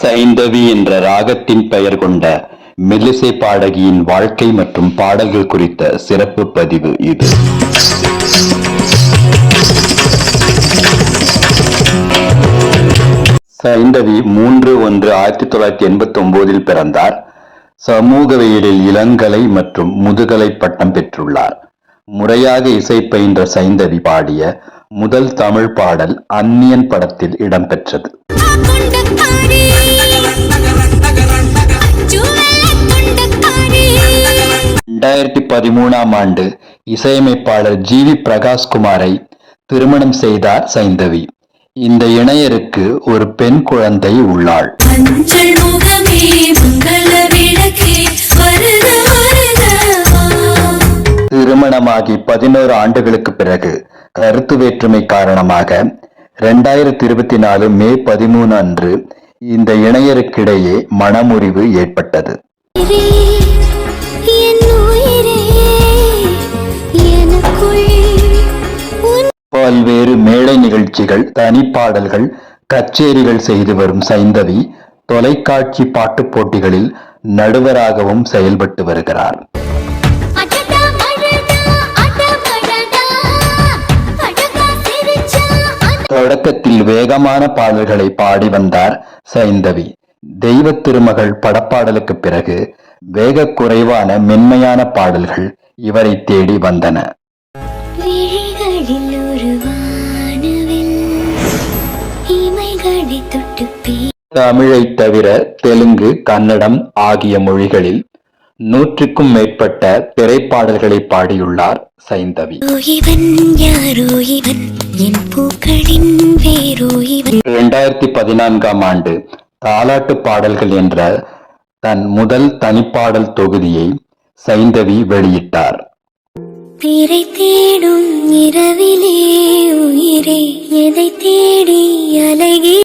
சைந்தவி என்ற ராகத்தின் பெயர் கொண்ட மெல்லிசை பாடகியின் வாழ்க்கை மற்றும் பாடல்கள் குறித்த சிறப்பு பதிவு இது. சைந்தவி 3/1/1989 பிறந்தார். சமூகவியலில் இளங்கலை மற்றும் முதுகலை பட்டம் பெற்றுள்ளார். முறையாக இசை பயின்ற சைந்தவி பாடிய முதல் தமிழ் பாடல் அந்நியன் படத்தில் இடம்பெற்றது. 2013ஆம் ஆண்டு இசையமைப்பாளர் ஜி.வி. பிரகாஷ்குமாரை திருமணம் செய்தார் சைந்தவி. இந்த இணையருக்கு ஒரு பெண் குழந்தை உள்ளாள். திருமணமாகி 11 ஆண்டுகளுக்கு பிறகு கருத்து வேற்றுமை காரணமாக 2024 மே 13 அன்று இந்த இணையருக்கிடையே மனமுறிவு ஏற்பட்டது. பல்வேறு மேடை நிகழ்ச்சிகள், தனிப்பாடல்கள், கச்சேரிகள் செய்து வரும் சைந்தவி தொலைக்காட்சி பாட்டுப் போட்டிகளில் நடுவராகவும் செயல்பட்டு வருகிறார். தொடக்கத்தில் வேகமான பாடல்களை பாடி வந்தார் சைந்தவி. தெய்வ திருமகள் படப்பாடலுக்கு பிறகு வேக குறைவான மென்மையான பாடல்கள் இவரை தேடி வந்தன. தமிழை தவிர தெலுங்கு, கன்னடம் ஆகிய மொழிகளில் 100க்கும் மேற்பட்ட திரைப்பாடல்களை பாடியுள்ளார் சைந்தவி. 2014ஆம் ஆண்டு தாலாட்டு பாடல்கள் என்ற தன் முதல் தனிப்பாடல் தொகுதியை சைந்தவி வெளியிட்டார்.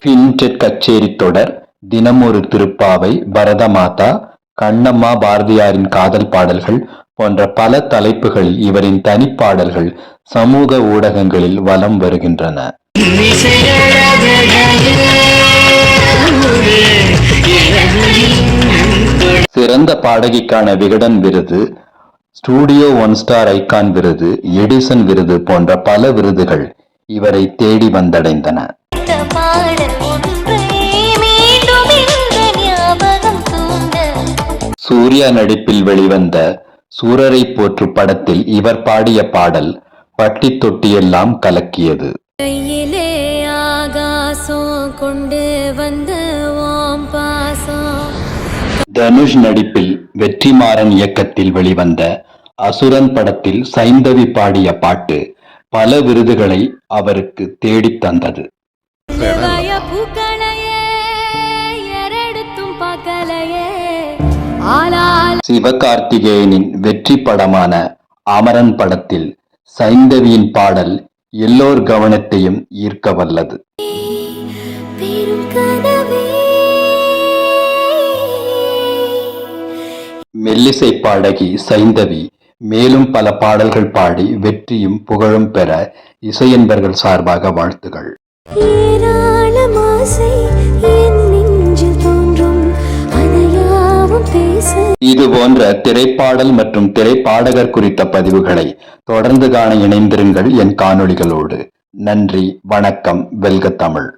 பின்டெட் கச்சேரி தொடர், தினமொரு திருப்பாவை, பரதமாதா, கண்ணம்மா, பாரதியாரின் காதல் பாடல்கள் போன்ற பல தலைப்புகளில் இவரின் தனிப்பாடல்கள் சமூக ஊடகங்களில் வலம் வருகின்றன. சிறந்த பாடகிக்கான விகடன் விருது, ஸ்டூடியோ 1 ஸ்டார் ஐகான் விருது, எடிசன் விருது போன்ற பல விருதுகள் இவரை தேடி வந்தடைந்தன. சூர்யா நடிப்பில் வெளிவந்த சூரரை போற்று படத்தில் இவர் பாடிய பாடல் பட்டி தொட்டி எல்லாம் கலக்கியது. தனுஷ் நடிப்பில் வெற்றிமாறன் இயக்கத்தில் வெளிவந்த அசுரன் படத்தில் சைந்தவி பாடிய பாட்டு பல விருதுகளை அவருக்கு தேடித் தந்தது. சிவகார்த்திகேயனின் வெற்றி படமான அமரன் படத்தில் சைந்தவியின் பாடல் எல்லோர் கவனத்தையும் ஈர்க்க வல்லது. மெல்லிசை பாடகி சைந்தவி மேலும் பல பாடல்கள் பாடி வெற்றியும் புகழும் பெற இசையன்பர்கள் சார்பாக வாழ்த்துகள். இது போன்ற திரைப்பாடல் மற்றும் திரைப்பாடகர் குறித்த பதிவுகளை தொடர்ந்து காண இணைந்திருங்கள் என் காணொளிகளோடு. நன்றி, வணக்கம். வெல்க தமிழ்.